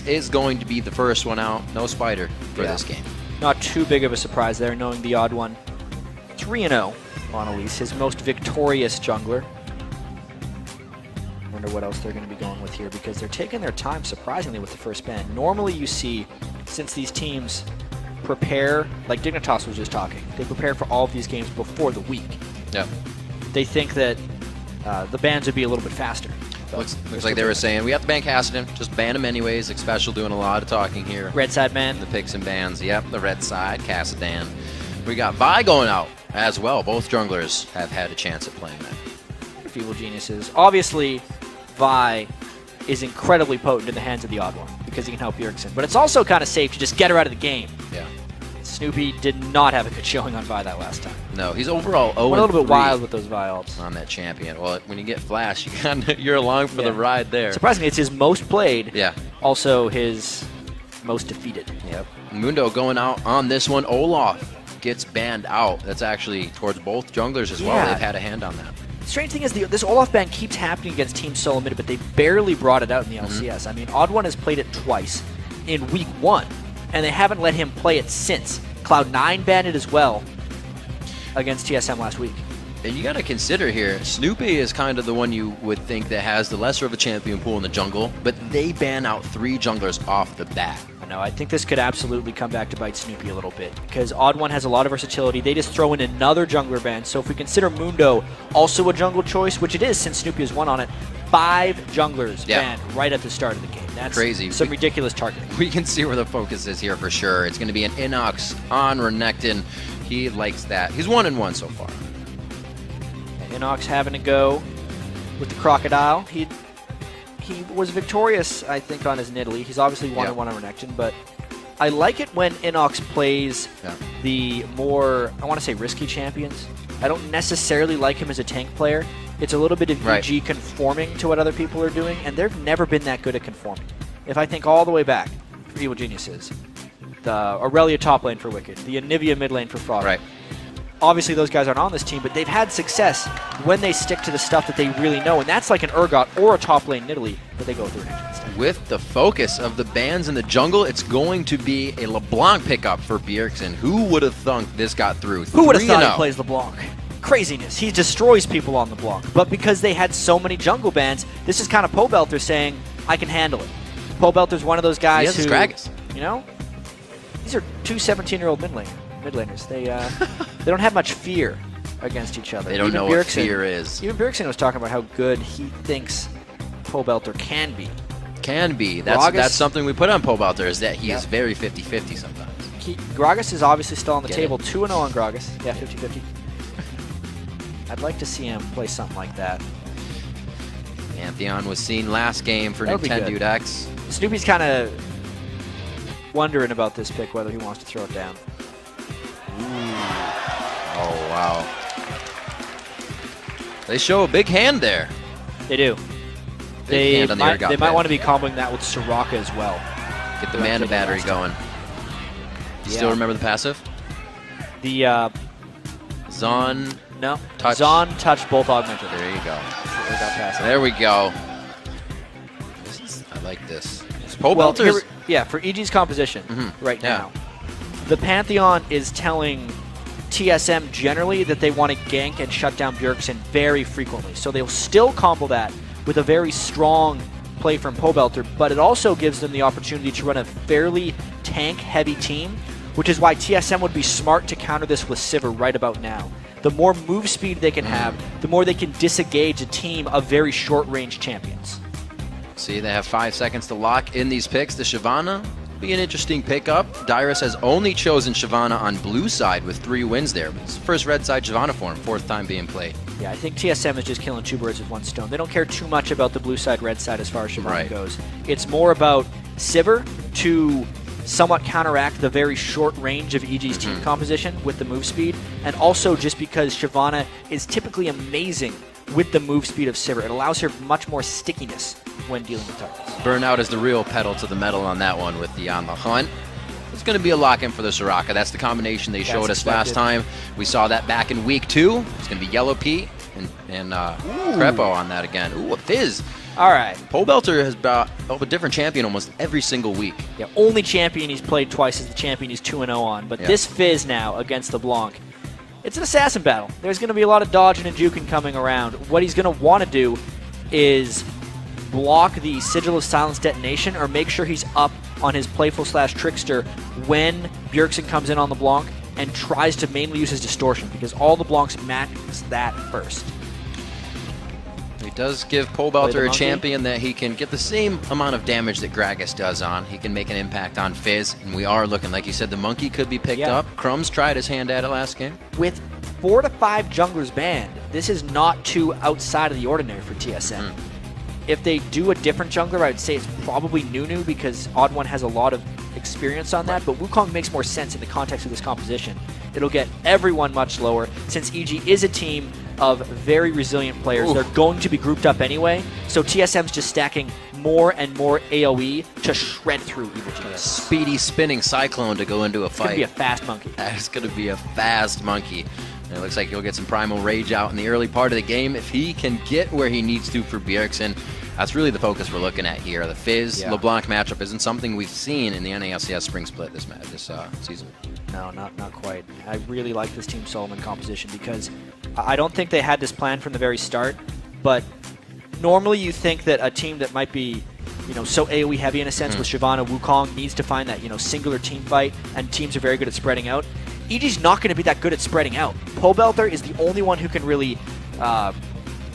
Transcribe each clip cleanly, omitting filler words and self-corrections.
is going to be the first one out. No spider for this game. Not too big of a surprise there, knowing the odd one. 3-0 on Elise, his most victorious jungler. Wonder what else they're going to be going with here, because they're taking their time surprisingly with the first ban. Normally you see, since these teams prepare, like Dignitas was just talking, they prepare for all of these games before the week. Yeah. They think that the bans would be a little bit faster. Looks like they were saying, we have to ban Kassadin, just ban him anyways. Like Special doing a lot of talking here. Red side ban. The picks and bans, yep, the red side, Kassadin. We got Vi going out as well. Both junglers have had a chance at playing that. Evil Geniuses. Obviously, Vi is incredibly potent in the hands of the odd one because he can help Bjergsen. But it's also kind of safe to just get her out of the game. Yeah. Snoopy did not have a good showing on Vi that last time. No, he's overall 0-3. A little bit wild with those Vi ults. On that champion. Well, when you get Flash, you're along for the ride there. Surprisingly, it's his most played. Yeah. Also his most defeated. Yep. Mundo going out on this one. Olaf gets banned out. That's actually towards both junglers as well. They've had a hand on that. The strange thing is this Olaf ban keeps happening against Team Solo Mid, but they barely brought it out in the LCS. I mean, Odd One has played it twice in Week 1, and they haven't let him play it since. Cloud9 banned it as well against TSM last week. And you got to consider here, Snoopy is kind of the one you would think that has the lesser of a champion pool in the jungle, but they ban out 3 junglers off the bat. I know, I think this could absolutely come back to bite Snoopy a little bit, because Odd One has a lot of versatility. They just throw in another jungler ban, so if we consider Mundo also a jungle choice, which it is since Snoopy has won on it, 5 junglers banned right at the start of the game. That's crazy. Some ridiculous targeting. We can see where the focus is here for sure. It's going to be an Inox on Renekton. He likes that. He's 1-1 so far. Inox having to go with the Crocodile. He was victorious, I think, on his Nidalee. He's obviously 1-1 on Renekton, but I like it when Inox plays the more, I want to say, risky champions. I don't necessarily like him as a tank player. It's a little bit of EG conforming to what other people are doing, and they've never been that good at conforming. If I think all the way back for Evil Geniuses, the Aurelia top lane for Wicked, the Anivia mid lane for Frog. Right. Obviously, those guys aren't on this team, but they've had success when they stick to the stuff that they really know, and that's like an Urgot or a top lane Nidalee that they go through instead. With the focus of the bans in the jungle, it's going to be a LeBlanc pickup for Bjergsen. Who would have thunk this got through? Who would have thought he plays LeBlanc? Craziness. He destroys people on LeBlanc. But because they had so many jungle bans, this is kind of Pobelter saying, I can handle it. Pobelter's one of those guys who, you know, these are 2 17-year-old mid laners. They don't have much fear against each other. They don't know what fear is. Even Bjergsen was talking about how good he thinks Pobelter can be. Can be. That's something we put on Pobelter, is that he is very 50-50 sometimes. Gragas is obviously still on the table. 2-0 on Gragas. Yeah, 50-50. I'd like to see him play something like that. Pantheon was seen last game for Nintendo X. Snoopy's kind of wondering about this pick, whether he wants to throw it down. Oh, wow. They show a big hand there. They do. They might want to be comboing that with Soraka as well. Get the mana battery going. You still remember the passive? The Zon. No. Touch. Zon touched both augmented. There you go. There we go. I like this. Well, for EG's composition right now, the Pantheon is telling TSM generally that they want to gank and shut down Bjergsen very frequently. So they'll still combo that with a very strong play from Pobelter, but it also gives them the opportunity to run a fairly tank-heavy team, which is why TSM would be smart to counter this with Sivir right about now. The more move speed they can have, the more they can disengage a team of very short-range champions. See, they have 5 seconds to lock in these picks. The Shyvana will be an interesting pickup. Dyrus has only chosen Shyvana on blue side with 3 wins there. It's the first red side Shyvana for him, 4th time being played. Yeah, I think TSM is just killing 2 birds with 1 stone. They don't care too much about the blue side, red side as far as Shyvana goes. It's more about Sivir to somewhat counteract the very short range of EG's team composition with the move speed, and also just because Shyvana is typically amazing with the move speed of Sivir. It allows her much more stickiness when dealing with targets. Burnout is the real pedal to the metal on that one with the On the Hunt. It's going to be a lock-in for the Soraka. That's the combination they showed us last time. We saw that back in week 2. It's going to be Yellow Pete and Crepo on that again. Ooh, a Fizz All right. Pole Belter has brought up a different champion almost every single week. Yeah, only champion he's played twice is the champion he's 2-0 on. But this Fizz now against LeBlanc, it's an assassin battle. There's going to be a lot of dodging and juking coming around. What he's going to want to do is block the Sigil of Silence detonation or make sure he's up on his Playful/Trickster when Bjergsen comes in on LeBlanc and tries to mainly use his distortion because all LeBlancs max that first. He does give Pole Belter a champion that he can get the same amount of damage that Gragas does on. He can make an impact on Fizz, and we are looking, like you said, the monkey could be picked up. Crumbs tried his hand at it last game. With 4 to 5 junglers banned, this is not too outside of the ordinary for TSM. If they do a different jungler, I would say it's probably Nunu because Odd One has a lot of experience on that, but Wukong makes more sense in the context of this composition. It'll get everyone much lower since EG is a team of very resilient players. They're going to be grouped up anyway, so TSM's just stacking more and more AoE to shred through Evil Genius. Speedy spinning Cyclone to go into a fight. It's going to be a fast monkey. That's going to be a fast monkey. And it looks like he'll get some Primal Rage out in the early part of the game. If he can get where he needs to for Bjergsen, that's really the focus we're looking at here. The Fizz-LeBlanc matchup isn't something we've seen in the NA LCS Spring Split this season. No, not quite. I really like this Team Solomon composition because I don't think they had this plan from the very start, but normally you think that a team that might be so AoE heavy in a sense with Shyvana, Wukong needs to find that singular team fight, and teams are very good at spreading out. EG's not going to be that good at spreading out. Pole Belter is the only one who can really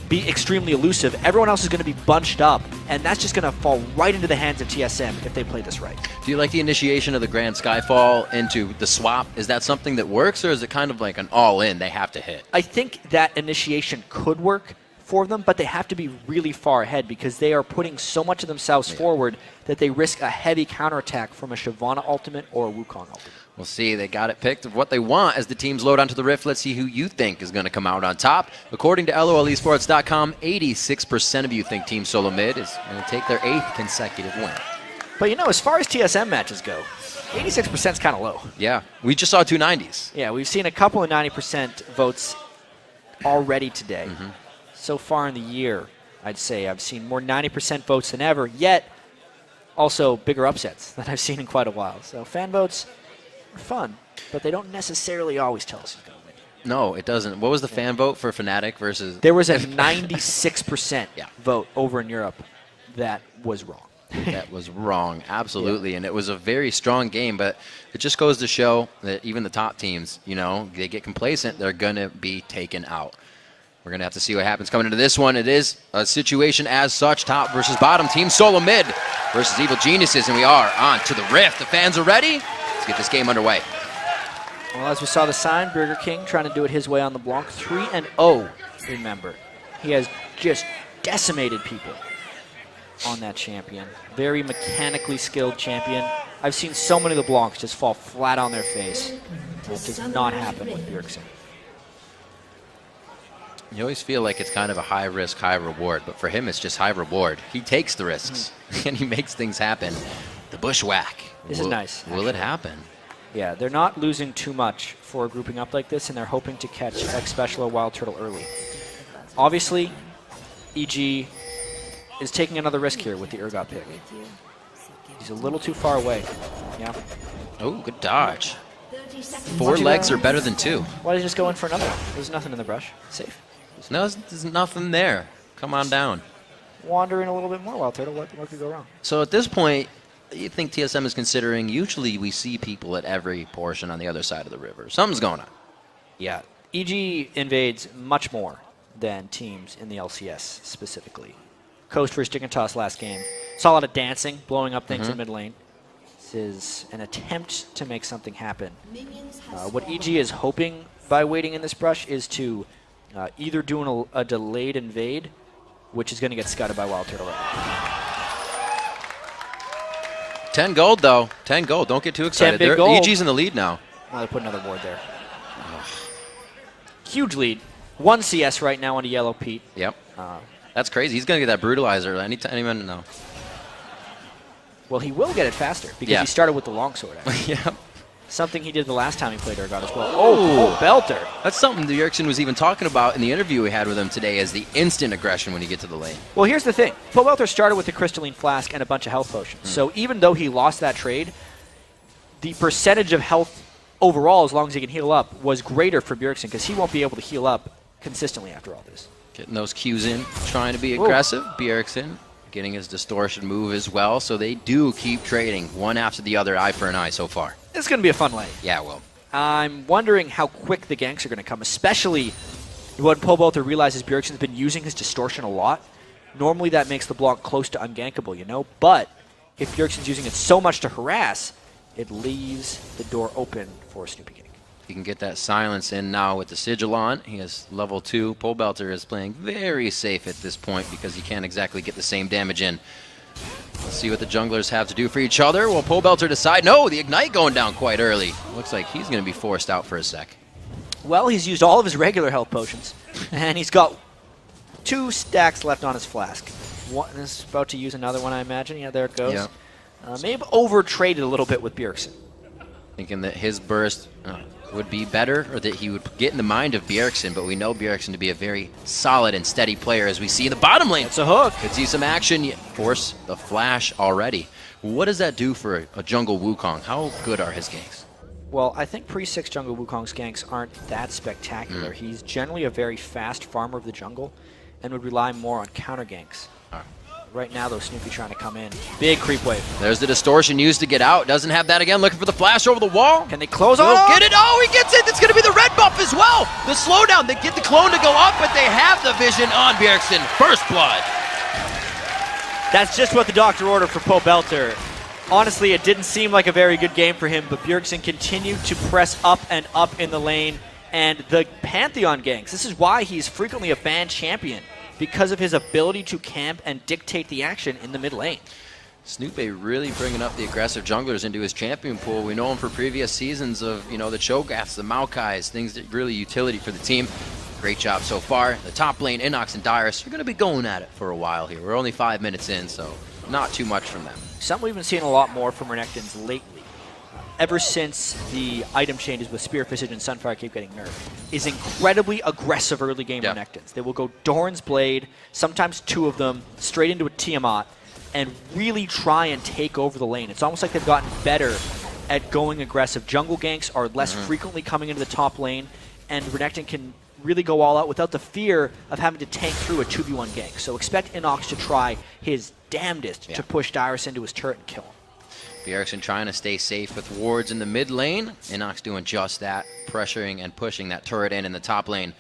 be extremely elusive. Everyone else is going to be bunched up, and that's just going to fall right into the hands of TSM if they play this right. Do you like the initiation of the Grand Skyfall into the swap? Is that something that works, or is it kind of like an all-in they have to hit? I think that initiation could work for them, but they have to be really far ahead because they are putting so much of themselves forward that they risk a heavy counterattack from a Shyvana ultimate or a Wukong ultimate. We'll see. They got it picked of what they want as the teams load onto the Rift. Let's see who you think is going to come out on top. According to LOLesports.com, 86% of you think Team Solo Mid is going to take their 8th consecutive win. But as far as TSM matches go, 86% is kind of low. Yeah, we just saw 290s. Yeah, we've seen a couple of 90% votes already today. So far in the year, I'd say I've seen more 90% votes than ever, yet also bigger upsets than I've seen in quite a while. So fan votes are fun, but they don't necessarily always tell us who's going to win. No, it doesn't. What was the fan vote for Fnatic versus... There was a 96% vote over in Europe that was wrong. That was wrong, absolutely, and it was a very strong game, but it just goes to show that even the top teams, they get complacent, they're going to be taken out. We're going to have to see what happens coming into this one. It is a situation as such, top versus bottom. Team Solo Mid versus Evil Geniuses, and we are on to the Rift. The fans are ready. Let's get this game underway. Well, as we saw the sign, Burger King trying to do it his way on the LeBlanc. 3-0, remember. He has just decimated people on that champion. Very mechanically skilled champion. I've seen so many LeBlancs just fall flat on their face. It does not happen with Bjergsen. You always feel like it's kind of a high risk, high reward, but for him it's just high reward. He takes the risks, and he makes things happen. The bushwhack. This is nice. Will it happen? Yeah, they're not losing too much for grouping up like this, and they're hoping to catch X Special or Wild Turtle early. Obviously, EG is taking another risk here with the Urgot pick. He's a little too far away. Yeah. Oh, good dodge. 4 legs are better than 2. Why did he just go in for another? There's nothing in the brush. Safe. No, there's nothing there. Come on down. Wandering a little bit more, Wild Turtle. What could go wrong? So at this point, you think TSM is considering, usually we see people at every portion on the other side of the river. Something's going on. Yeah. EG invades much more than teams in the LCS specifically. Coast versus Chicken Toss last game. Saw a lot of dancing, blowing up things in mid lane. This is an attempt to make something happen. What EG is hoping by waiting in this brush is to either do a delayed invade, which is going to get scudded by Wild Turtle right now. 10 gold, though. 10 gold. Don't get too excited. EG's in the lead now. Oh, they put another ward there. Huge lead. 1 CS right now on a Yellow Pete. Yep. That's crazy. He's going to get that Brutalizer any minute now. Well, he will get it faster because he started with the longsword. Yep. Something he did the last time he played Urgot as well. Oh, Belter. That's something that Bjergsen was even talking about in the interview we had with him today as the instant aggression when you get to the lane. Well, here's the thing. Belter started with the Crystalline Flask and a bunch of health potions. So even though he lost that trade, the percentage of health overall, as long as he can heal up, was greater for Bjergsen because he won't be able to heal up consistently after all this. Getting those Qs in, trying to be aggressive. Bjergsen getting his distortion move as well. So they do keep trading one after the other, eye for an eye so far. It's going to be a fun lane. Yeah, it will. I'm wondering how quick the ganks are going to come, especially when Belter realizes Bjergsen's been using his distortion a lot. Normally that makes the block close to ungankable, you know? But if Bjergsen's using it so much to harass, it leaves the door open for a Snoopy gank. He can get that silence in now with the Sigil on. He has level 2. Belter is playing very safe at this point because he can't exactly get the same damage in. Let's see what the junglers have to do for each other. Will Belter decide? No, the Ignite going down quite early. Looks like he's going to be forced out for a sec. Well, he's used all of his regular health potions, and he's got 2 stacks left on his flask. One is about to use another one, I imagine. Yeah, there it goes. Yep. Maybe over-traded a little bit with Bjergsen. Thinking that his burst would be better, or that he would get in the mind of Bjergsen, but we know Bjergsen to be a very solid and steady player, as we see in the bottom lane. It's a hook. Could see some action, force the flash already. What does that do for a jungle Wukong? How good are his ganks? Well, I think pre-6 jungle Wukong's ganks aren't that spectacular. He's generally a very fast farmer of the jungle and would rely more on counter ganks. Right now, though, Snoopy trying to come in. Big creep wave. There's the distortion used to get out. Doesn't have that again. Looking for the flash over the wall. Can they close on? Oh, get it. Oh, he gets it. It's going to be the red buff as well. The slowdown. They get the clone to go up, but they have the vision on Bjergsen. First blood. That's just what the doctor ordered for Belter. Honestly, it didn't seem like a very good game for him, but Bjergsen continued to press up and up in the lane. And the Pantheon ganks, this is why he's frequently a banned champion, because of his ability to camp and dictate the action in the mid lane. Snoopy really bringing up the aggressive junglers into his champion pool. We know him for previous seasons of, the Cho'Gaths, the Maokais, things that really utility for the team. Great job so far. The top lane, Inox and Dyrus, are going to be going at it for a while here. We're only 5 minutes in, so not too much from them. Something we've been seeing a lot more from Renekton's lately, ever since the item changes with Spear, Visage, and Sunfire keep getting nerfed, is incredibly aggressive early game Renektons. They will go Doran's Blade, sometimes 2 of them, straight into a Tiamat, and really try and take over the lane. It's almost like they've gotten better at going aggressive. Jungle ganks are less frequently coming into the top lane, and Renekton can really go all out without the fear of having to tank through a 2v1 gank. So expect Inox to try his damnedest to push Dyrus into his turret and kill him. Bjergsen trying to stay safe with wards in the mid lane. Inox doing just that, pressuring and pushing that turret in the top lane.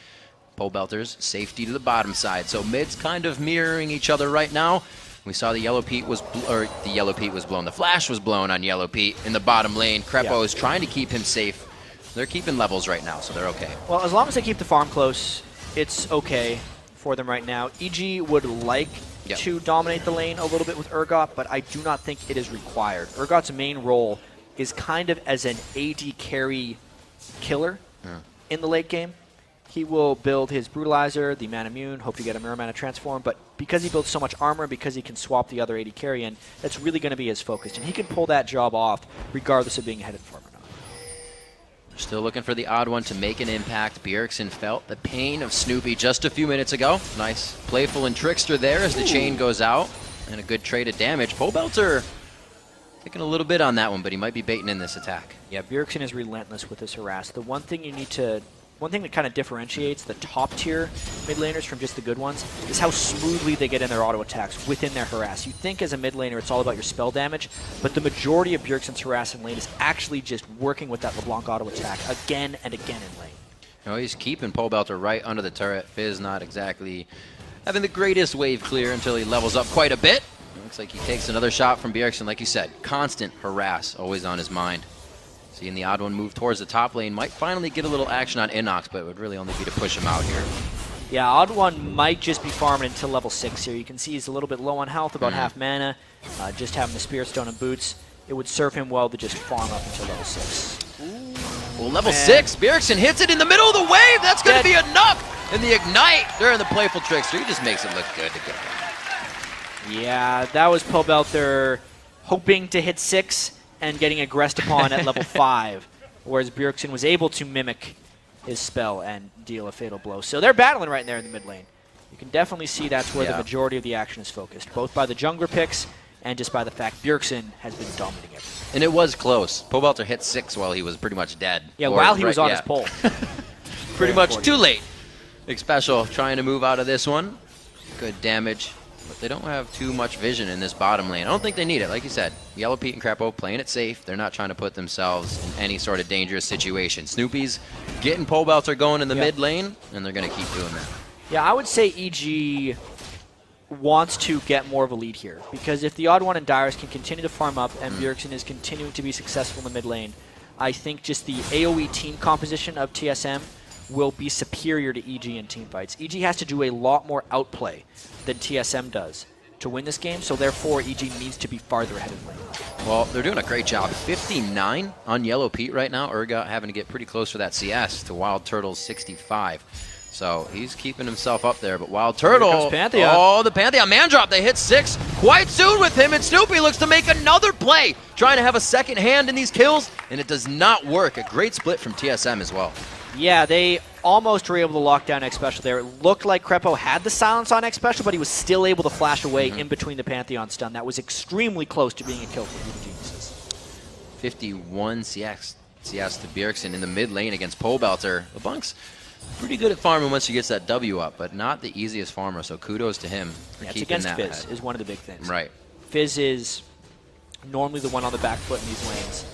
Belter's safety to the bottom side. So mid's kind of mirroring each other right now. We saw the Yellow Pete was blown. The flash was blown on Yellow Pete in the bottom lane. Crepo is trying to keep him safe. They're keeping levels right now, so they're okay. Well, as long as they keep the farm close, it's okay for them right now. EG would like to dominate the lane a little bit with Urgot, but I do not think it is required. Urgot's main role is kind of as an AD carry killer in the late game. He will build his Brutalizer, the Mana Immune, hope to get a Mirror Mana Transform, but because he builds so much armor, because he can swap the other AD carry in, that's really going to be his focus, and he can pull that job off regardless of being ahead of the farm or not. Still looking for the odd one to make an impact. Bjergsen felt the pain of Snoopy just a few minutes ago. Nice playful and trickster there as the chain goes out. And a good trade of damage. Belter taking a little bit on that one, but he might be baiting in this attack. Yeah, Bjergsen is relentless with his harass. The one thing that kind of differentiates the top tier mid laners from just the good ones is how smoothly they get in their auto attacks within their harass. You think as a mid laner it's all about your spell damage, but the majority of Bjergsen's harass in lane is actually just working with that LeBlanc auto attack again and again in lane. He's keeping Belter right under the turret. Fizz not exactly having the greatest wave clear until he levels up quite a bit. Looks like he takes another shot from Bjergsen. Like you said, constant harass always on his mind. Seeing the odd one move towards the top lane might finally get a little action on Inox, but it would really only be to push him out here. Yeah, odd one might just be farming until level 6 here. You can see he's a little bit low on health, about half mana. Just having the Spirit Stone and boots, it would serve him well to just farm up until level 6. Well, level 6, Bjergsen hits it in the middle of the wave. That's going to be enough. And the Ignite during the playful trickster, he just makes it look good to get him. Yeah, that was Belter hoping to hit 6 and getting aggressed upon at level 5. whereas Bjergsen was able to mimic his spell and deal a fatal blow. So they're battling right there in the mid lane. You can definitely see that's where the majority of the action is focused, both by the jungler picks and just by the fact Bjergsen has been dominating everything. And it was close. Pobelter hit 6 while he was pretty much dead. Yeah, while he was on his pole. Pretty much too late. Big Special trying to move out of this one. Good damage. But they don't have too much vision in this bottom lane. I don't think they need it. Like you said, Yellow Pete and Crepo playing it safe. They're not trying to put themselves in any sort of dangerous situation. Snoopy's getting Pobelter going in the mid lane, and they're going to keep doing that. Yeah, I would say EG wants to get more of a lead here, because if the Odd One and Dyrus can continue to farm up and Bjergsen is continuing to be successful in the mid lane, I think just the AoE team composition of TSM will be superior to EG in team fights. EG has to do a lot more outplay than TSM does to win this game, so therefore EG needs to be farther ahead of the lane. Well, they're doing a great job. 59 on Yellow Pete right now. Urgot having to get pretty close for that CS to Wild Turtle's 65. So he's keeping himself up there, but Wild Turtle, Pantheon. Oh, the Pantheon man drop. They hit 6 quite soon with him, and Snoopy looks to make another play, trying to have a second hand in these kills, and it does not work. A great split from TSM as well. Yeah, they almost were able to lock down X Special there. It looked like Crepo had the silence on X Special, but he was still able to flash away in between the Pantheon stun. That was extremely close to being a kill for the Geniuses. 51 CS to Bjergsen in the mid lane against Pobelter. LeBunk's pretty good at farming once he gets that W up, but not the easiest farmer, so kudos to him for keeping that against Fizz ahead. is one of the big things. Right. Fizz is normally the one on the back foot in these lanes.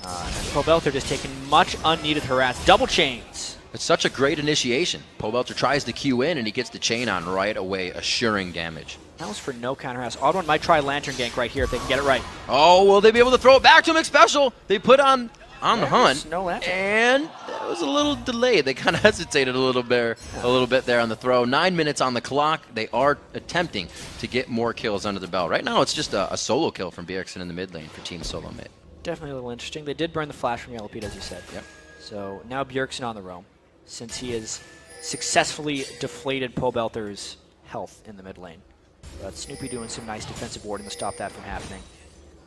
And Pobelter just taking much unneeded harass. Double chains. It's such a great initiation. Pobelter tries to Q in, and he gets the chain on right away, assuring damage. That was for no counter harass. Odd One might try Lantern Gank right here if they can get it right. Oh, will they be able to throw it back to him? Special. They put on the hunt, no Lantern. And that was a little delayed. They kind of hesitated a little bit there on the throw. 9 minutes on the clock. They are attempting to get more kills under the belt. Right now, it's just a solo kill from Bjergsen in the mid lane for Team Solo Mid. Definitely a little interesting. They did burn the flash from Yellow Pete, as you said. Yep. So now Bjergsen on the roam, since he has successfully deflated Pobelter's health in the mid lane. But Snoopy doing some nice defensive warding to stop that from happening.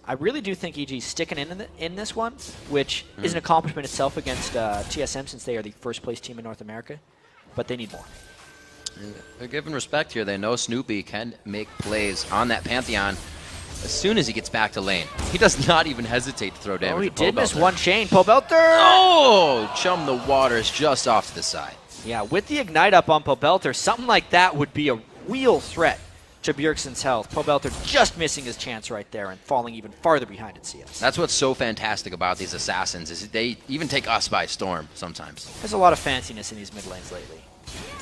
I really do think EG's sticking in this one, which is an accomplishment itself against TSM, since they are the first place team in North America. But they need more. They're giving respect here. They know Snoopy can make plays on that Pantheon as soon as he gets back to lane. He does not even hesitate to throw damage. Oh, he at did miss Pobelter. one chain. Pobelter! Oh! Chum the waters just off to the side. Yeah, with the Ignite up on Pobelter, something like that would be a real threat to Bjergsen's health. Pobelter just missing his chance right there and falling even farther behind in CS. That's what's so fantastic about these assassins, is they even take us by storm sometimes. There's a lot of fanciness in these mid lanes lately.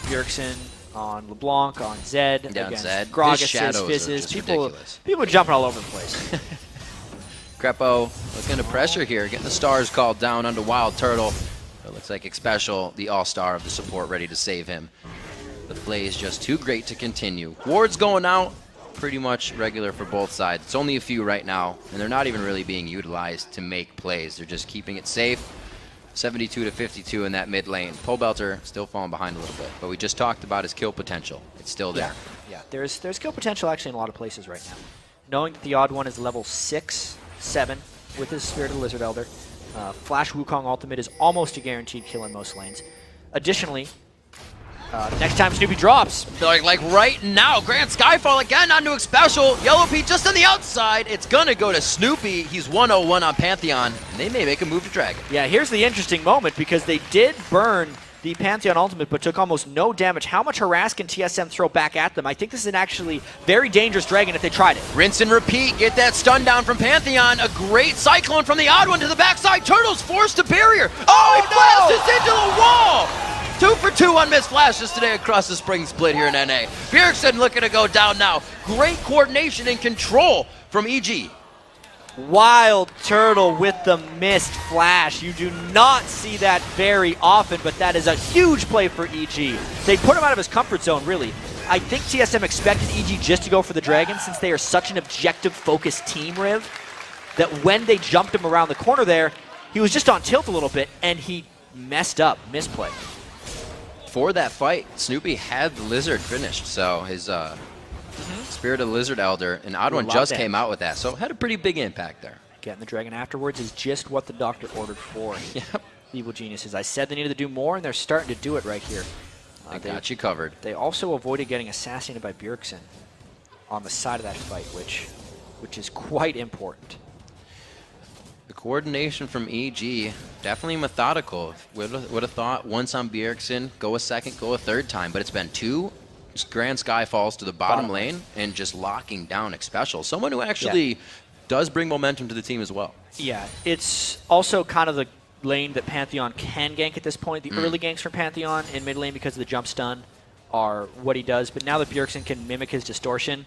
Bjergsen on LeBlanc, on Zed, Down against Zed. Gragas, His shadows are Fizzes. just People ridiculous. jumping all over the place. Crepo looking to pressure here, getting the stars called down onto Wild Turtle. It looks like Xpecial, the all-star of the support, ready to save him. The play is just too great to continue. Ward's going out, pretty much regular for both sides. It's only a few right now, and they're not even really being utilized to make plays. They're just keeping it safe. 72 to 52 in that mid lane. Pobelter still falling behind a little bit, but we just talked about his kill potential. It's still there. Yeah. There's kill potential actually in a lot of places right now. Knowing that the Odd One is level 6, 7 with his Spirit of the Lizard Elder, Flash Wukong ultimate is almost a guaranteed kill in most lanes. Additionally, next time Snoopy drops, Like right now, Grand Skyfall again onto Xpecial. Yellow Pete just on the outside. It's gonna go to Snoopy. He's 101 on Pantheon, and they may make a move to Dragon. yeah, here's the interesting moment, because they did burn the Pantheon ultimate but took almost no damage. How much harass can TSM throw back at them? I think this is an actually very dangerous Dragon if they tried it. Rinse and repeat, get that stun down from Pantheon. A great Cyclone from the Odd One to the backside. Turtle's forced to barrier. Oh, he flashes into the wall! 2 for 2 on missed flashes today across the spring split here in NA. Bjergsen looking to go down now. Great coordination and control from EG. Wild Turtle with the missed flash. You do not see that very often, but that is a huge play for EG. They put him out of his comfort zone, really. I think TSM expected EG just to go for the Dragon, since they are such an objective-focused team, Riv, that when they jumped him around the corner there, he was just on tilt a little bit, and he messed up, misplay. For that fight, Snoopy had the Lizard finished, so his Spirit of the Lizard Elder, and Odd One just came out with that, so had a pretty big impact there. Getting the dragon afterwards is just what the doctor ordered for. Yep. Evil Geniuses. I said they needed to do more, and they're starting to do it right here. They got you covered. They also avoided getting assassinated by Bjergsen on the side of that fight, which is quite important. The coordination from EG, definitely methodical. Would have thought once on Bjergsen, go a second, go a third time, but it's been 2 Grand Sky Falls to the bottom lane and just locking down Xpecial. Someone who actually does bring momentum to the team as well. Yeah, it's also kind of the lane that Pantheon can gank at this point. The early ganks from Pantheon in mid lane because of the jump stun are what he does, but now that Bjergsen can mimic his distortion,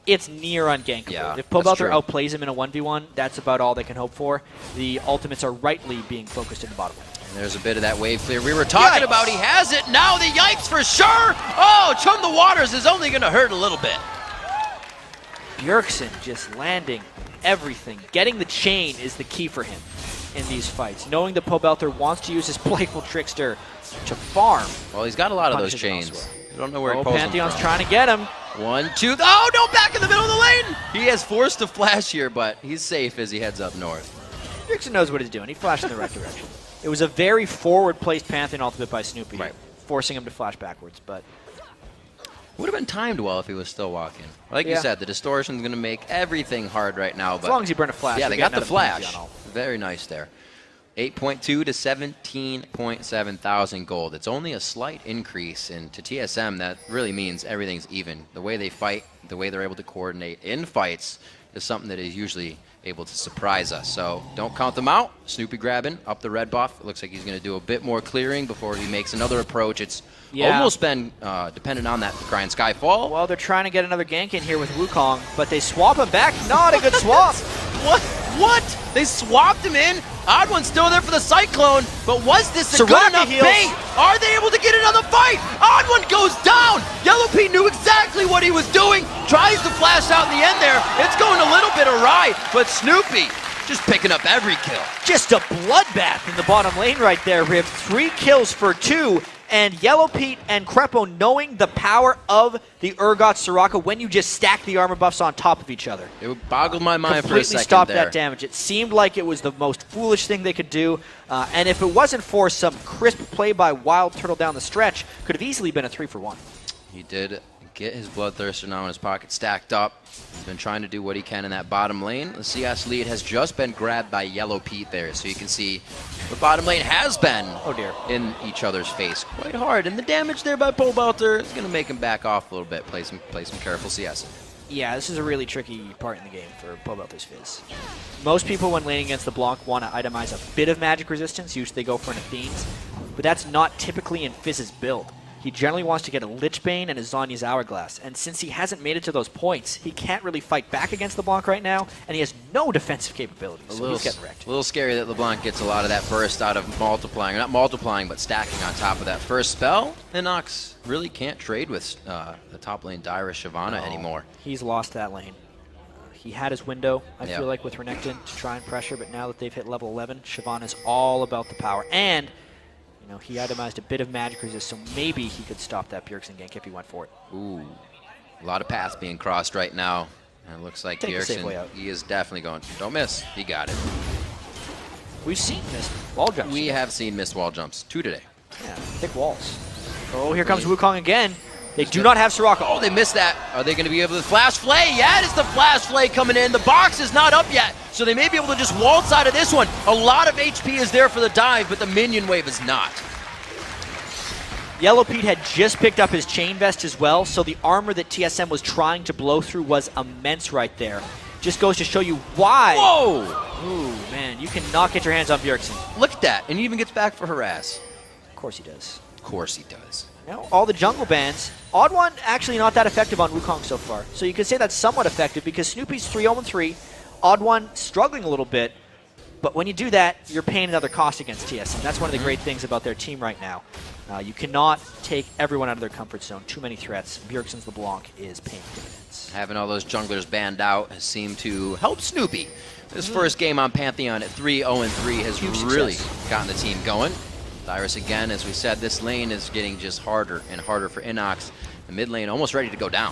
it's near ungankable. Yeah, if Pobelter outplays him in a 1v1, that's about all they can hope for. The ultimates are rightly being focused in the bottom lane. And there's a bit of that wave clear we were talking about. He has it. Now the yikes for sure. Oh, Chum the Waters is only going to hurt a little bit. Bjergsen just landing everything. Getting the chain is the key for him in these fights. Knowing that Pobelter wants to use his playful trickster to farm. Well, he's got a lot of those chains. I don't know where he pulls Pantheon's them from. trying to get him. 1, 2. Oh, no, back in the middle of the lane. He has forced a flash here, but he's safe as he heads up north. Bjergsen knows what he's doing. He flashed in the right direction. It was a very forward-placed Pantheon ultimate by Snoopy, forcing him to flash backwards, but would have been timed well if he was still walking. Like you said, the distortion's going to make everything hard right now. But as long as you burn a flash. Yeah, they got the flash. Very nice there. 8.2 to 17.7 thousand gold. It's only a slight increase, and to TSM, that really means everything's even. The way they fight, the way they're able to coordinate in fights is something that is usually able to surprise us. So don't count them out. Snoopy grabbing up the red buff. It looks like he's going to do a bit more clearing before he makes another approach. It's almost been dependent on that Grand Skyfall. Well, they're trying to get another gank in here with Wukong, but they swap him back. Not a good swap. What? They swapped him in? Odd One's still there for the Cyclone, but was this a good enough bait? Are they able to get another fight? Odd One goes down! Yellow Pete knew exactly what he was doing, tries to flash out in the end there. It's going a little bit awry, but Snoopy just picking up every kill. Just a bloodbath in the bottom lane right there, Rib. 3 kills for 2. And Yellow Pete and Crepo knowing the power of the Urgot Soraka when you just stack the armor buffs on top of each other. It boggled my mind for a second. Completely stopped that damage. It seemed like it was the most foolish thing they could do. And if it wasn't for some crisp play by Wild Turtle down the stretch, could have easily been a 3-for-1. He did get his Bloodthirster now in his pocket stacked up. He's been trying to do what he can in that bottom lane. The CS lead has just been grabbed by Yellow Pete there, so you can see the bottom lane has been in each other's face quite hard. And the damage there by Pobelter is going to make him back off a little bit, play some careful CS. Yeah, this is a really tricky part in the game for Pobelter's Fizz. Most people when laning against the Blanc want to itemize a bit of magic resistance. Usually they go for an Athene's, but that's not typically in Fizz's build. He generally wants to get a Lich Bane and a Zhonya's Hourglass, and since he hasn't made it to those points, he can't really fight back against LeBlanc right now, and he has no defensive capabilities, so he's getting wrecked. A little scary that LeBlanc gets a lot of that burst out of multiplying, not multiplying, but stacking on top of that first spell. Inox really can't trade with the top lane Dyrus Shyvana anymore. He's lost that lane. He had his window, I feel like, with Renekton to try and pressure, but now that they've hit level 11, Shyvana's all about the power, and you know, he itemized a bit of magic resist, so maybe he could stop that Bjergsen gank if he went for it. Ooh, a lot of paths being crossed right now. And it looks like Bjergsen, he is definitely going. Don't miss. He got it. We've seen missed wall jumps. We have seen missed wall jumps. 2 today. Yeah, thick walls. Oh, here comes Wukong again. They do not have Soraka. Oh, they missed that. Are they going to be able to flash flay? Yeah, it is the flash flay coming in. The box is not up yet, so they may be able to just waltz out of this one. A lot of HP is there for the dive, but the minion wave is not. Yellow Pete had just picked up his chain vest as well, so the armor that TSM was trying to blow through was immense right there. Just goes to show you why. Whoa! Ooh, man, you cannot get your hands on Bjergsen. Look at that, and he even gets back for harass. Of course he does. Of course he does. Now, all the jungle bans. Odd One actually not that effective on Wukong so far. So you could say that's somewhat effective because Snoopy's 3-0-3. Odd One struggling a little bit. But when you do that, you're paying another cost against TSM. That's one of the great things about their team right now. You cannot take everyone out of their comfort zone. Too many threats. Bjergsen's LeBlanc is paying dividends. Having all those junglers banned out has seemed to help Snoopy. This first game on Pantheon at 3-0-3 has really gotten the team going. Dyrus again, as we said, this lane is getting just harder and harder for Inox. The mid lane almost ready to go down.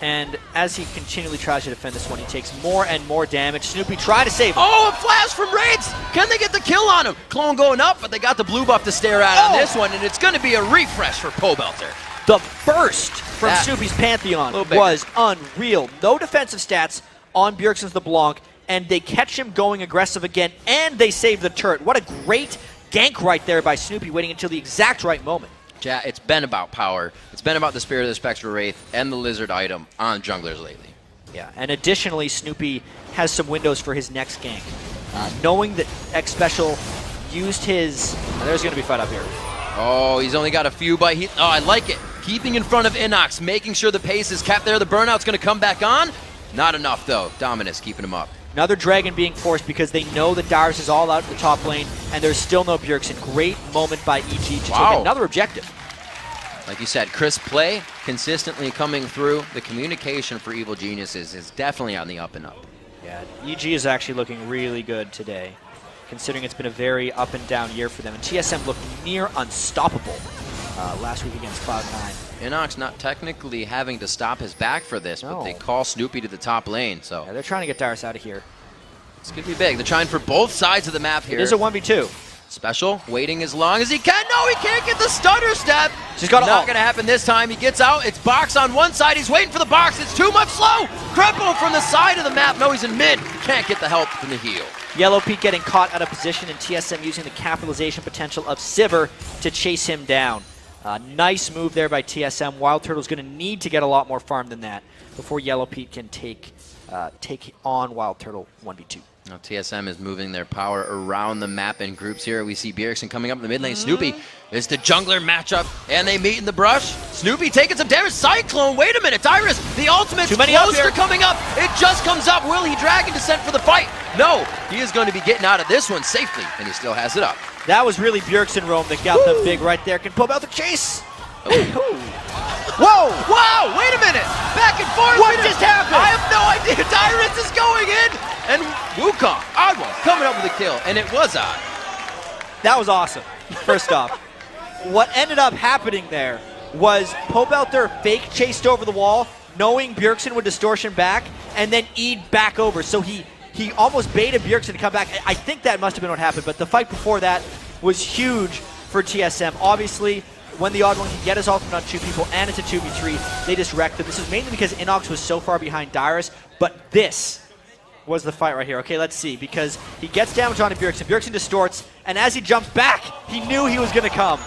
And as he continually tries to defend this one, he takes more and more damage. Snoopy trying to save him. Oh, a flash from Raids! Can they get the kill on him? Clone going up, but they got the blue buff to stare at on this one, and it's going to be a refresh for Pobelter. The burst from Snoopy's Pantheon was unreal. No defensive stats on Bjergsen's LeBlanc, and they catch him going aggressive again, and they save the turret. What a great gank right there by Snoopy, waiting until the exact right moment. Yeah, it's been about power. It's been about the Spirit of the Spectral Wraith and the Lizard item on junglers lately. Yeah, and additionally, Snoopy has some windows for his next gank. Knowing that X Special used his... there's going to be fight up here. Oh, he's only got a few, but I like it. Keeping in front of Inox, making sure the pace is kept there. The burnout's going to come back on. Not enough, though. Dominus keeping him up. Another Dragon being forced because they know that Darius is all out in the top lane, and there's still no Bjergsen. Great moment by EG to take another objective. Like you said, crisp play, consistently coming through. The communication for Evil Geniuses is definitely on the up and up. Yeah, EG is actually looking really good today, considering it's been a very up and down year for them. And TSM looked near unstoppable last week against Cloud9. Inox not technically having to stop his back for this, but they call Snoopy to the top lane. So yeah, they're trying to get Darius out of here. It's going to be big. They're trying for both sides of the map here. It is a 1v2. Special, waiting as long as he can. No, he can't get the stutter step. She's got not going to happen this time. He gets out. It's box on one side. He's waiting for the box. It's too much slow. Cripple from the side of the map. No, he's in mid. Can't get the help from the heal. Yellow Pete getting caught out of position, and TSM using the capitalization potential of Sivir to chase him down. Nice move there by TSM. Wild Turtle's going to need to get a lot more farm than that before Yellow Pete can take on Wild Turtle 1v2. Now TSM is moving their power around the map in groups here. We see Bjergsen coming up in the mid lane. Snoopy is the jungler matchup, and they meet in the brush. Snoopy taking some damage. Cyclone, wait a minute. Dyrus, the ultimate's closer coming up. It just comes up. Will he Dragon Descent for the fight? No, he is going to be getting out of this one safely, and he still has it up. That was really Bjergsen roam that got them big right there. Can Pobelter chase? Whoa! Wow! Wait a minute! Back and forth! What just happened? I have no idea! Dyrus is going in! And Wukong, odd one, coming up with a kill, and it was odd. That was awesome, first off. What ended up happening there was Pobelter fake chased over the wall, knowing Bjergsen would distortion back, and then E'd back over. So he almost baited Bjergsen to come back. I think that must have been what happened, but the fight before that was huge for TSM. Obviously, when the odd one can get his ultimate on two people and it's a 2v3, they just wrecked them. This is mainly because Inox was so far behind Dyrus, but this was the fight right here. Okay, let's see, because he gets damage onto Bjergsen. Bjergsen distorts, and as he jumps back, he knew he was going to come.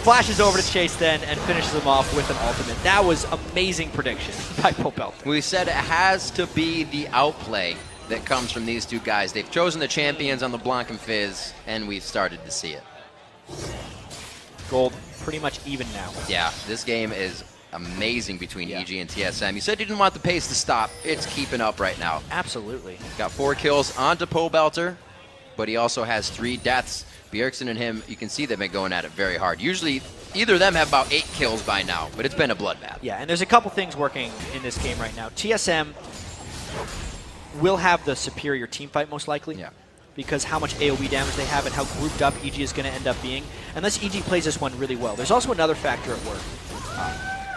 Flashes over to chase then and finishes him off with an ultimate. That was amazing prediction by Pobelter. We said it has to be the outplay that comes from these two guys. They've chosen the champions on LeBlanc and Fizz, and we've started to see it. Gold pretty much even now. Yeah, this game is amazing between EG and TSM. You said you didn't want the pace to stop. It's keeping up right now. Absolutely. Got 4 kills onto Pobelter, but he also has 3 deaths. Bjergsen and him, you can see they've been going at it very hard. Usually, either of them have about 8 kills by now, but it's been a bloodbath. Yeah, and there's a couple things working in this game right now. TSM will have the superior team fight most likely. Yeah. Because how much AoE damage they have and how grouped up EG is going to end up being, unless EG plays this one really well. There's also another factor at work.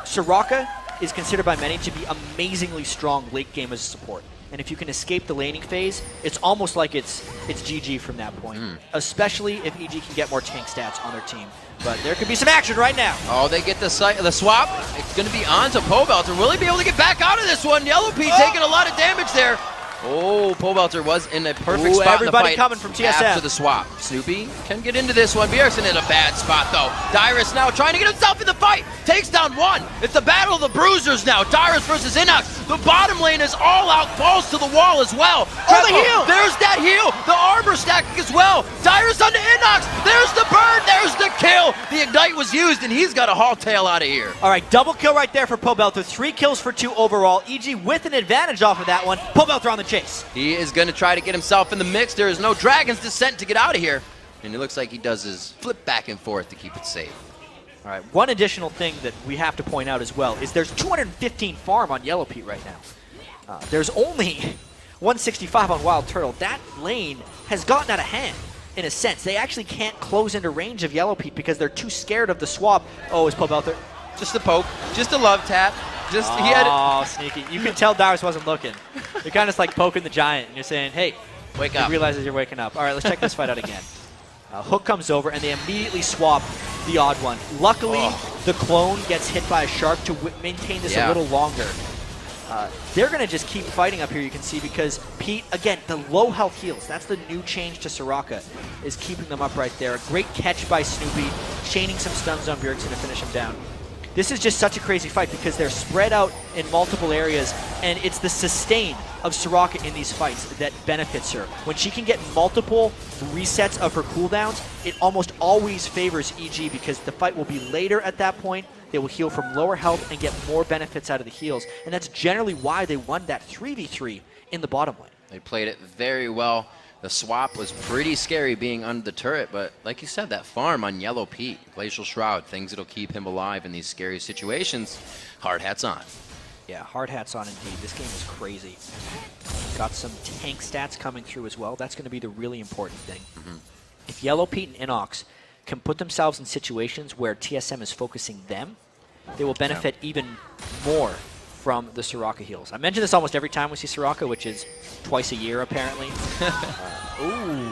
Soraka is considered by many to be amazingly strong late game as a support. And if you can escape the laning phase, it's almost like it's GG from that point. Especially if EG can get more tank stats on their team. But there could be some action right now. Oh, they get the swap. It's going to be on to Pobelter. Will he be able to get back out of this one? Yellow Pete taking a lot of damage there. Oh, Pobelter was in a perfect spot in the fight coming from TSM. after the swap. Snoopy can get into this one. Bjergsen in a bad spot, though. Dyrus now trying to get himself in the fight. Takes down one. It's the battle of the bruisers now. Dyrus versus Inox. The bottom lane is all out. Falls to the wall as well. Oh, the heal! There's that heal. The armor stacking as well. Dyrus onto Inox. There's the burn. There's the kill. The ignite was used, and he's got a haul tail out of here. All right, double kill right there for Pobelter. 3 kills for 2 overall. EG with an advantage off of that one. Pobelter on the chase. He is going to try to get himself in the mix. There is no Dragon's Descent to get out of here. And it looks like he does his flip back and forth to keep it safe. All right, one additional thing that we have to point out as well is there's 215 farm on Yellow Pete right now. There's only 165 on Wild Turtle. That lane has gotten out of hand, in a sense. They actually can't close into range of Yellow Pete because they're too scared of the swap. Oh, is Pobelter? Just a poke, just a love tap. Just he had. Oh, sneaky! You can tell Darius wasn't looking. You're kind of like poking the giant, and you're saying, "Hey, Wake up!" He realizes you're waking up. All right, let's check this fight out again. Hook comes over, and they immediately swap the odd one. Luckily, the clone gets hit by a shark to maintain this a little longer. They're going to just keep fighting up here, you can see, because Pete, again, the low health heals. That's the new change to Soraka, is keeping them up right there. A great catch by Snoopy, chaining some stuns on Bjergsen to finish him down. This is just such a crazy fight because they're spread out in multiple areas, and it's the sustain of Soraka in these fights that benefits her. When she can get multiple resets of her cooldowns, it almost always favors EG because the fight will be later at that point. They will heal from lower health and get more benefits out of the heals, and that's generally why they won that 3v3 in the bottom lane. They played it very well. The swap was pretty scary being under the turret, but like you said, that farm on Yellow Pete, Glacial Shroud, things that'll keep him alive in these scary situations. Hard hats on. Yeah, hard hats on indeed. This game is crazy. Got some tank stats coming through as well. That's going to be the really important thing. If Yellow Pete and Inox can put themselves in situations where TSM is focusing them, they will benefit even more from the Soraka heals. I mention this almost every time we see Soraka, which is twice a year apparently. Ooh.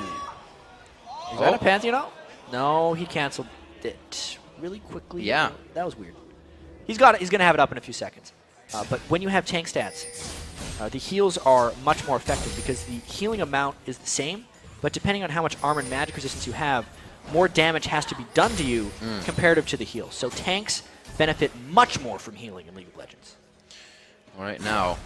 Is that a Pantheon? No, he canceled it really quickly. Yeah. That was weird. He's going to have it up in a few seconds. But when you have tank stats, the heals are much more effective because the healing amount is the same, but depending on how much armor and magic resistance you have, more damage has to be done to you comparative to the heals. So tanks benefit much more from healing in League of Legends. All right, now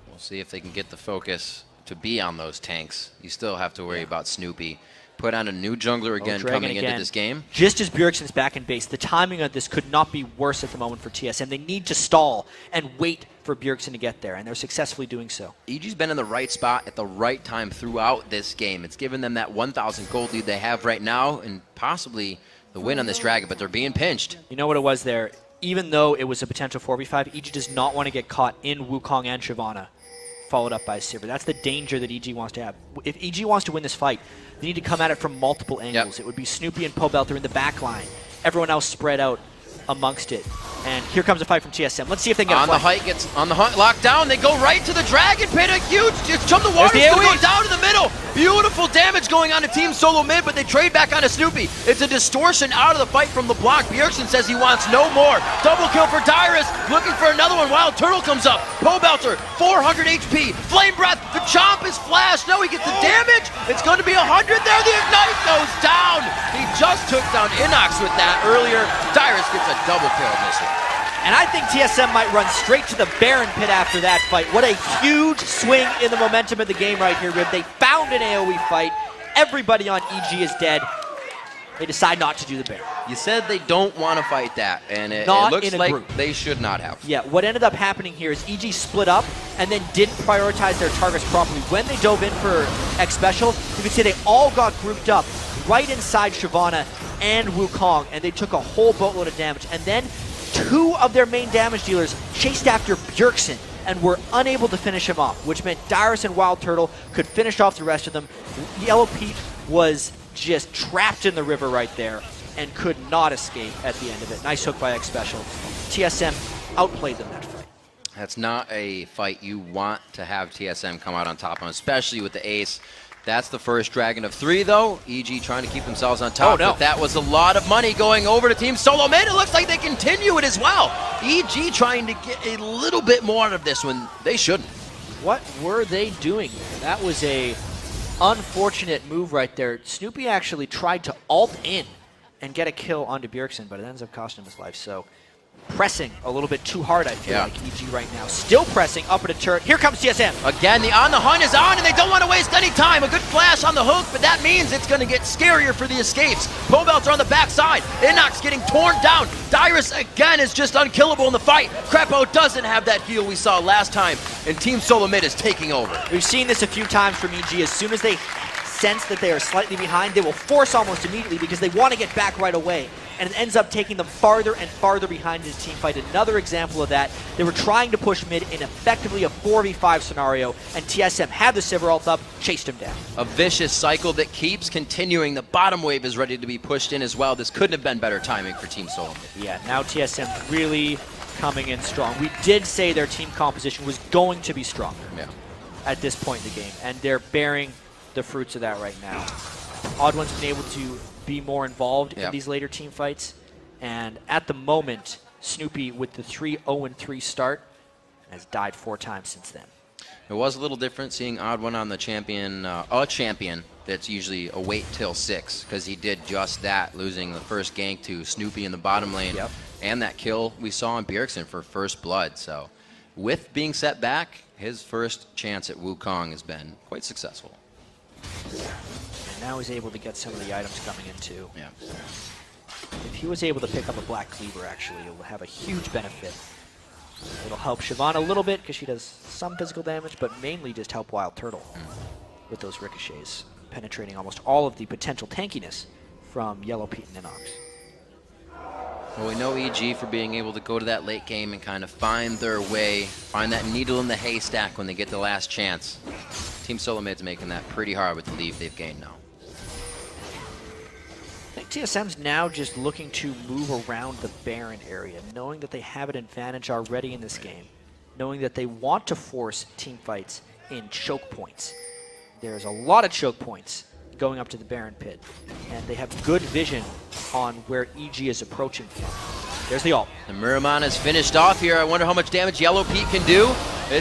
we'll see if they can get the focus to be on those tanks. You still have to worry about Snoopy. Put on a new jungler again coming into this game. Just as Bjergsen's back in base, the timing of this could not be worse at the moment for TSM. They need to stall and wait for Bjergsen to get there, and they're successfully doing so. EG's been in the right spot at the right time throughout this game. It's given them that 1,000 gold lead they have right now and possibly the win on this dragon, but they're being pinched. You know what it was there? Even though it was a potential 4v5, EG does not want to get caught in Wukong and Shyvana, followed up by Sivir. That's the danger that EG wants to have. If EG wants to win this fight, they need to come at it from multiple angles. It would be Snoopy and Pobelter in the back line, everyone else spread out amongst it. And here comes a fight from TSM. Let's see if they can get on the height, gets on the hunt, locked down. They go right to the dragon pit. A huge, just from the water, going to go down to the middle. Beautiful damage going on to Team Solo mid, but they trade back on to Snoopy. It's a distortion out of the fight from LeBlanc. Bjergsen says he wants no more. Double kill for Dyrus, looking for another one. Wild Turtle comes up. Pobelter, 400 HP. Flame Breath, the Chomp is flashed. No, he gets the damage. It's going to be 100 there. The Ignite goes down. He just took down Inox with that earlier. Dyrus gets a double kill in this one. And I think TSM might run straight to the Baron pit after that fight. What a huge swing in the momentum of the game right here, Rib. They found an AoE fight. Everybody on EG is dead. They decide not to do the Baron. You said they don't want to fight that, and it looks like they should not have. Yeah, what ended up happening here is EG split up and then didn't prioritize their targets properly. When they dove in for X Special, you can see they all got grouped up right inside Shyvana and Wukong, and they took a whole boatload of damage. And then two of their main damage dealers chased after Bjergsen and were unable to finish him off, which meant Dyrus and Wild Turtle could finish off the rest of them. Yellow Pete was just trapped in the river right there and could not escape at the end of it. Nice hook by X Special. TSM outplayed them that fight. That's not a fight you want to have TSM come out on top on, especially with the ace. That's the first dragon of 3, though. EG trying to keep themselves on top. But that was a lot of money going over to Team Solo mid. It looks like they continue it as well. EG trying to get a little bit more out of this one. They shouldn't. What were they doing? That was a unfortunate move right there. Snoopy actually tried to ult in and get a kill onto Bjergsen, but it ends up costing him his life. So pressing a little bit too hard, I feel like, EG right now. Still pressing up at a turret. Here comes TSM. Again, the On the Hunt is on, and they don't want to waste any time. A good flash on the hook, but that means it's going to get scarier for the escapes. Pobelter on the backside. Inox getting torn down. Dyrus, again, is just unkillable in the fight. Crepo doesn't have that heal we saw last time, and Team Solo mid is taking over. We've seen this a few times from EG. As soon as they sense that they are slightly behind, they will force almost immediately because they want to get back right away. And it ends up taking them farther and farther behind in the team fight. Another example of that, they were trying to push mid in effectively a 4v5 scenario, and TSM had the Sivir ult up, chased him down. A vicious cycle that keeps continuing. The bottom wave is ready to be pushed in as well. This couldn't have been better timing for Team Solo. Yeah, now TSM really coming in strong. We did say their team composition was going to be stronger at this point in the game, and they're bearing the fruits of that right now. Odd One's been able to be more involved in these later team fights, and at the moment, Snoopy with the 3-0-3 start has died 4 times since then. It was a little different seeing Odd One on the champion, a champion that's usually a wait till 6, because he did just that, losing the first gank to Snoopy in the bottom lane, and that kill we saw on Bjergsen for first blood. So with being set back, his first chance at Wukong has been quite successful. And now he's able to get some of the items coming in too. Yeah. If he was able to pick up a Black Cleaver, actually, it will have a huge benefit. It'll help Shyvana a little bit because she does some physical damage, but mainly just help Wild Turtle with those ricochets, penetrating almost all of the potential tankiness from Yellow Pete and Inox. Well, we know EG for being able to go to that late game and kind of find their way, find that needle in the haystack when they get the last chance. Team Solomid's making that pretty hard with the lead they've gained now. I think TSM's now just looking to move around the Baron area, knowing that they have an advantage already in this game, knowing that they want to force team fights in choke points. There's a lot of choke points going up to the Baron pit, and they have good vision on where EG is approaching from. There's the ult. The Muramana is finished off here. I wonder how much damage Yellow Pete can do.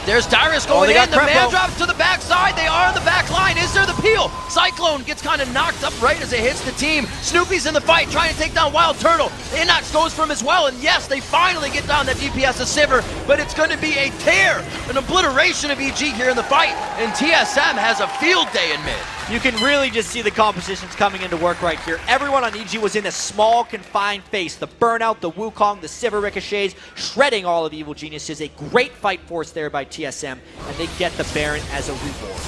There's Dyrus going in. The man drops to the backside. They are on the back line. Is there the peel? Cyclone gets kind of knocked up right as it hits the team. Snoopy's in the fight, trying to take down Wild Turtle. Inox goes for him as well, and yes, they finally get down that DPS of Sivir, but it's going to be a tear, an obliteration of EG here in the fight, and TSM has a field day in mid. You can really just see the compositions coming into work right here. Everyone on EG was in a small, confined face. The Burnout, the Wukong, the Sivir ricochets, shredding all of the Evil Geniuses. A great fight force there by TSM, and they get the Baron as a reward.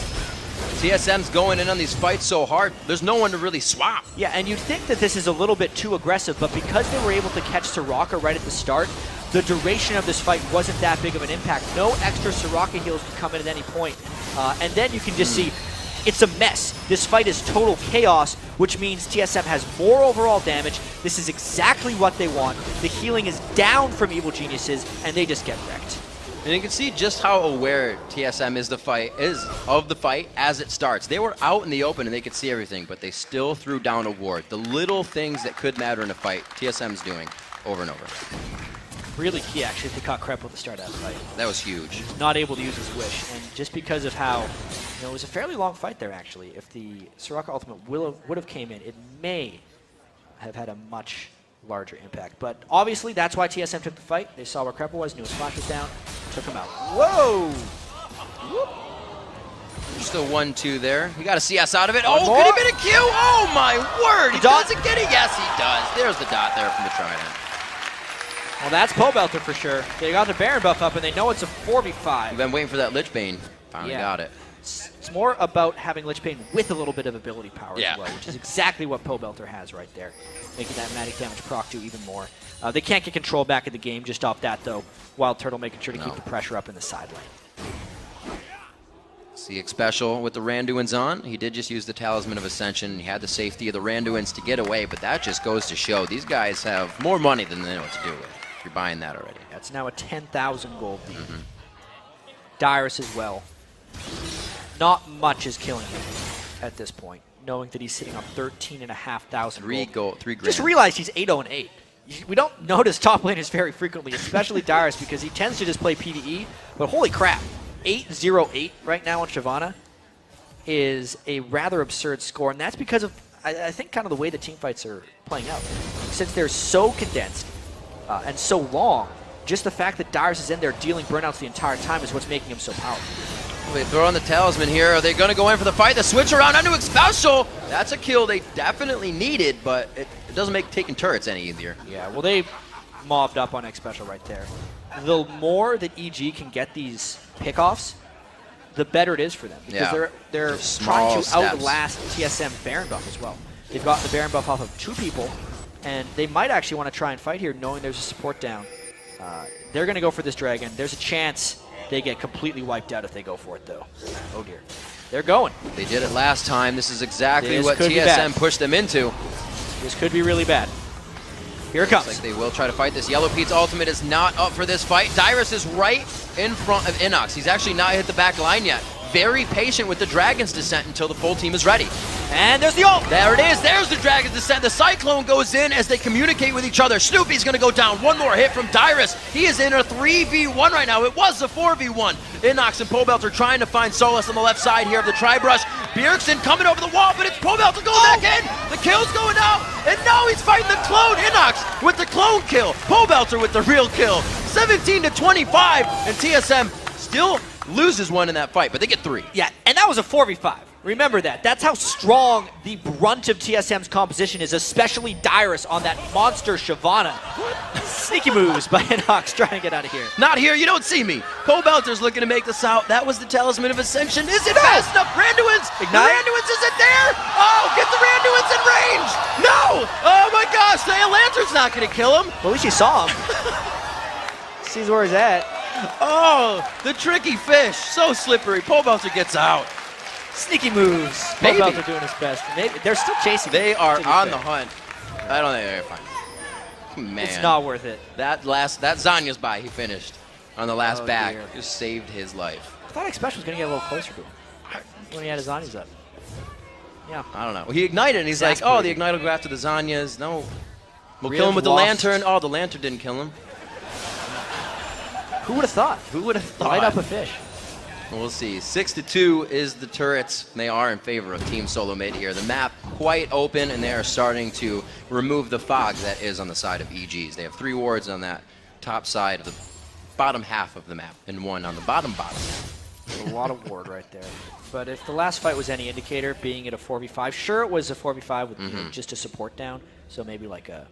TSM's going in on these fights so hard, there's no one to really swap. Yeah, and you'd think that this is a little bit too aggressive, but because they were able to catch Soraka right at the start, the duration of this fight wasn't that big of an impact. No extra Soraka heals can come in at any point. And then you can just see it's a mess. This fight is total chaos, which means TSM has more overall damage. This is exactly what they want. The healing is down from Evil Geniuses, and they just get wrecked. And you can see just how aware TSM is of the fight as it starts. They were out in the open and they could see everything, but they still threw down a ward. The little things that could matter in a fight, TSM's doing over and over. Really key, actually, if they caught Krepo at the start of that fight. That was huge. He was not able to use his wish, and just because of how, it was a fairly long fight there, actually. If the Soraka ultimate would have came in, it may have had a much larger impact. But obviously, that's why TSM took the fight. They saw where Krepo was, knew his flash was down, took him out. Whoa! Whoop. Just a 1-2 there. He got a CS out of it. Oh, could he been a Q? Oh my word! He doesn't get it. Yes, he does. There's the dot there from the Trident. Well, that's Pobelter for sure. They got the Baron buff up, and they know it's a 4v5. We've been waiting for that Lich Bane. Finally got it. It's more about having Lich Bane with a little bit of ability power as well, which is exactly what Pobelter has right there, making that magic damage proc do even more. They can't get control back in the game just off that, though. Wild Turtle making sure to keep the pressure up in the side lane. CX special with the Randuin's on. He did just use the Talisman of Ascension. He had the safety of the Randuins to get away, but that just goes to show these guys have more money than they know what to do with. If you're buying that already. That's now a 10,000 gold lead. Dyrus as well. Not much is killing him at this point, knowing that he's sitting on 13,500 gold. 3 grand. Just realized he's 8-0-8. We don't notice top laners very frequently, especially Dyrus, because he tends to just play PvE, but holy crap, 8-0-8 right now on Shyvana is a rather absurd score, and that's because of, I think, kind of the way the teamfights are playing out. Since they're so condensed and so long, just the fact that Dyrus is in there dealing burnouts the entire time is what's making him so powerful. They throw on the Talisman here. Are they going to go in for the fight? The switch around onto Special. That's a kill they definitely needed, but it doesn't make taking turrets any easier. Yeah, well, they mobbed up on Special right there. The more that EG can get these pickoffs, the better it is for them, because they're trying to outlast TSM Baron buff as well. They've got the Baron buff off of 2 people, and they might actually want to try and fight here knowing there's a support down. They're going to go for this dragon. There's a chance they get completely wiped out if they go for it, though. Oh, dear. They're going. They did it last time. This is exactly what TSM pushed them into. This could be really bad. Here it comes. Looks like they will try to fight this. Yellow Pete's ultimate is not up for this fight. Dyrus is right in front of Inox. He's actually not hit the back line yet. Very patient with the Dragon's Descent until the full team is ready. And there's the ult. There it is. There's the Dragon's Descent. The Cyclone goes in as they communicate with each other. Snoopy's going to go down. One more hit from Dyrus. He is in a 3v1 right now. It was a 4v1. Inox and Pobelter trying to find solace on the left side here of the Tri-Brush. Bjergsen coming over the wall, but it's Pobelter going back in. The kill's going out. And now he's fighting the clone. Inox with the clone kill. Pobelter with the real kill. 17-25. And TSM still loses one in that fight, but they get 3. Yeah, and that was a 4v5. Remember that. That's how strong the brunt of TSM's composition is, especially Dyrus on that monster Shyvana. Sneaky moves by Inox trying to get out of here. Not here, you don't see me. Pobelter's looking to make this out. That was the Talisman of Ascension. Is it fast enough? Randuin's! Ignite? Randuin's isn't there! Oh, get the Randuin's in range! No! Oh my gosh, the Lantern's not gonna kill him. Well, at least you saw him. Sees where he's at. Oh, the tricky fish. So slippery. Pobelter gets out. Sneaky moves. Pobelter doing his best. They're still chasing him. They are on the hunt. I don't think they're gonna find him. Man. It's not worth it. That Zanya's buy he finished on the last back. Dear. Just saved his life. I thought X-Special was going to get a little closer to him when he had his Zanyas up. Yeah. I don't know. Well, he ignited and he's like, oh, the Ignite will go after the Zanyas. No. We'll kill him with the lost. Lantern. Oh, the Lantern didn't kill him. Who would have thought? Who would have thought? Light up a fish. We'll see. 6-2 is the Turrets. They are in favor of Team Solo Mid here. The map quite open, and they are starting to remove the fog that is on the side of EGs. They have 3 wards on that top side of the bottom half of the map, and 1 on the bottom. A lot of ward right there. But if the last fight was any indicator, being at a 4v5, sure it was a 4v5 with just a support down, so maybe like a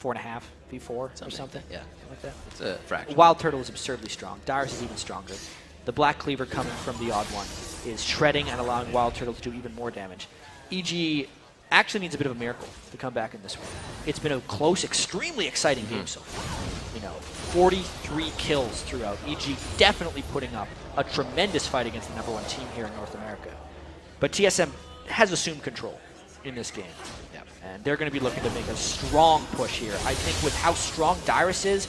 4.5 v4 or something. Yeah, like that. It's a fraction. Wild Turtle is absurdly strong. Dyrus is even stronger. The Black Cleaver coming from the Odd One is shredding and allowing Wild Turtle to do even more damage. EG actually needs a bit of a miracle to come back in this one. It's been a close, extremely exciting game so far. You know, 43 kills throughout. EG definitely putting up a tremendous fight against the #1 team here in North America. But TSM has assumed control in this game. Yep. And they're going to be looking to make a strong push here. I think with how strong Dyrus is,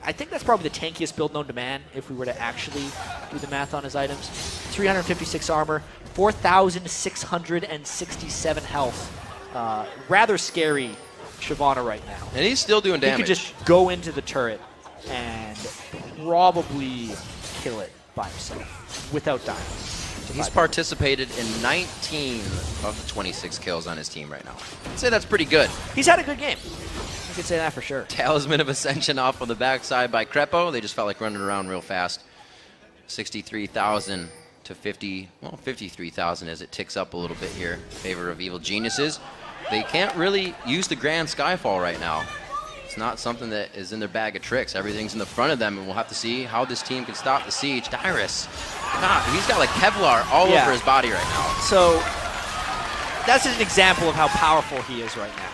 I think that's probably the tankiest build known to man if we were to actually do the math on his items. 356 armor, 4,667 health. Rather scary Shyvana right now. And he's still doing damage. He could just go into the turret and probably kill it by himself without dying. He's participated in 19 of the 26 kills on his team right now. I'd say that's pretty good. He's had a good game. I could say that for sure. Talisman of Ascension off on the backside by Crepo. They just felt like running around real fast. 63,000 to 53,000 as it ticks up a little bit here in favor of Evil Geniuses. They can't really use the Grand Skyfall right now. It's not something that is in their bag of tricks. Everything's in the front of them, and we'll have to see how this team can stop the siege. Dyrus, God, he's got like Kevlar all over his body right now. So that's an example of how powerful he is right now.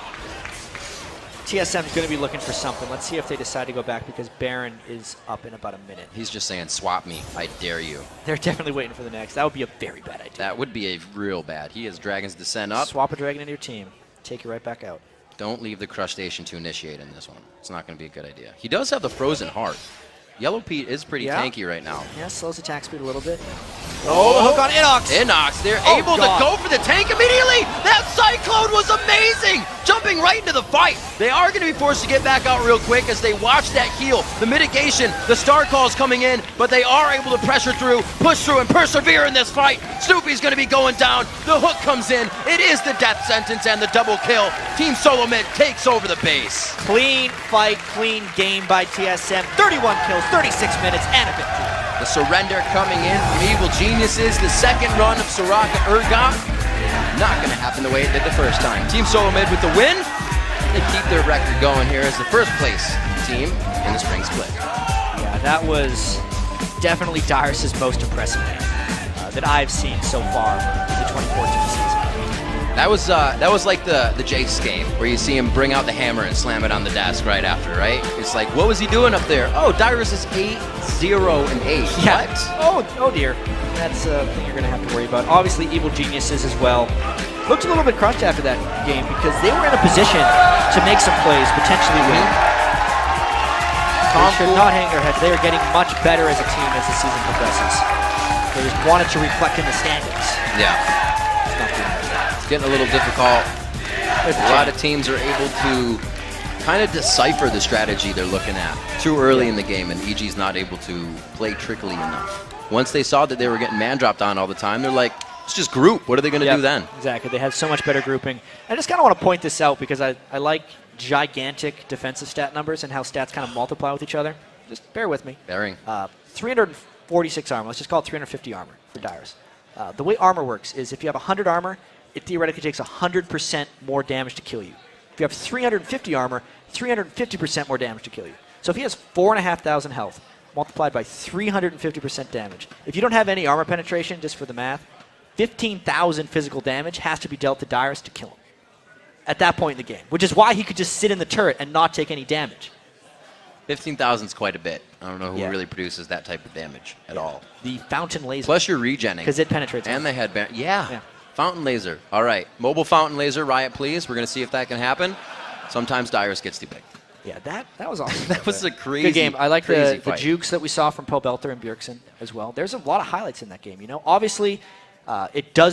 TSM's going to be looking for something. Let's see if they decide to go back because Baron is up in about a minute. He's just saying, swap me, I dare you. They're definitely waiting for the next. That would be a very bad idea. That would be a real bad. He has Dragon's Descent up. Swap a Dragon into your team. Take you right back out. Don't leave the Crush Station to initiate in this one. It's not going to be a good idea. He does have the Frozen Heart. Yellow Pete is pretty tanky right now. Yeah, slows attack speed a little bit. Oh, the hook on Inox. Inox, they're able to go for the tank immediately. That Cyclone was amazing. Jumping right into the fight. They are going to be forced to get back out real quick as they watch that heal. The mitigation, the star calls coming in, but they are able to pressure through, push through, and persevere in this fight. Snoopy's going to be going down. The hook comes in. It is the death sentence and the double kill. Team Solo Mid takes over the base. Clean fight, clean game by TSM. 31 kills, 36 minutes, and a victory. The surrender coming in from Evil Geniuses. The second run of Soraka Urgot. Not going to happen the way it did the first time. Team Solo Mid with the win. They keep their record going here as the first place team in the spring split. Yeah, that was definitely Dyrus' most impressive game that I've seen so far in the 2014 season. That was like the Jace game where you see him bring out the hammer and slam it on the desk right after, right? It's like, what was he doing up there? Oh, Dyrus is 8-0-8. Yeah. What? Oh dear. That's a thing you're going to have to worry about. Obviously, Evil Geniuses as well. looked a little bit crushed after that game because they were in a position to make some plays, potentially win. They should not hang their heads. They are getting much better as a team as the season progresses. They just wanted to reflect in the standings. Yeah. It's not doing that. It's getting a little difficult. A lot of teams are able to kind of decipher the strategy they're looking at too early in the game, and EG's not able to play trickily enough. Once they saw that they were getting man dropped on all the time, they're like, let's just group. What are they going to do then? Exactly. They have so much better grouping. I just kind of want to point this out because I like gigantic defensive stat numbers and how stats kind of multiply with each other. Just bear with me. Bearing. 346 armor. Let's just call it 350 armor for Dyrus. The way armor works is if you have 100 armor, it theoretically takes 100% more damage to kill you. If you have 350 armor, 350% more damage to kill you. So if he has 4,500 health, multiplied by 350% damage. If you don't have any armor penetration, just for the math, 15,000 physical damage has to be dealt to Dyrus to kill him at that point in the game, which is why he could just sit in the turret and not take any damage. 15,000 is quite a bit. I don't know who really produces that type of damage at all. The fountain laser. Plus you're regenning. Because it penetrates. And they had... Yeah. Fountain laser. All right. Mobile fountain laser, Riot, please. We're going to see if that can happen. Sometimes Dyrus gets depicked. Yeah, that was awesome. That was a crazy good game. I like the fight. jukes that we saw from Pobelter and Bjergsen as well. There's a lot of highlights in that game. You know, obviously, it does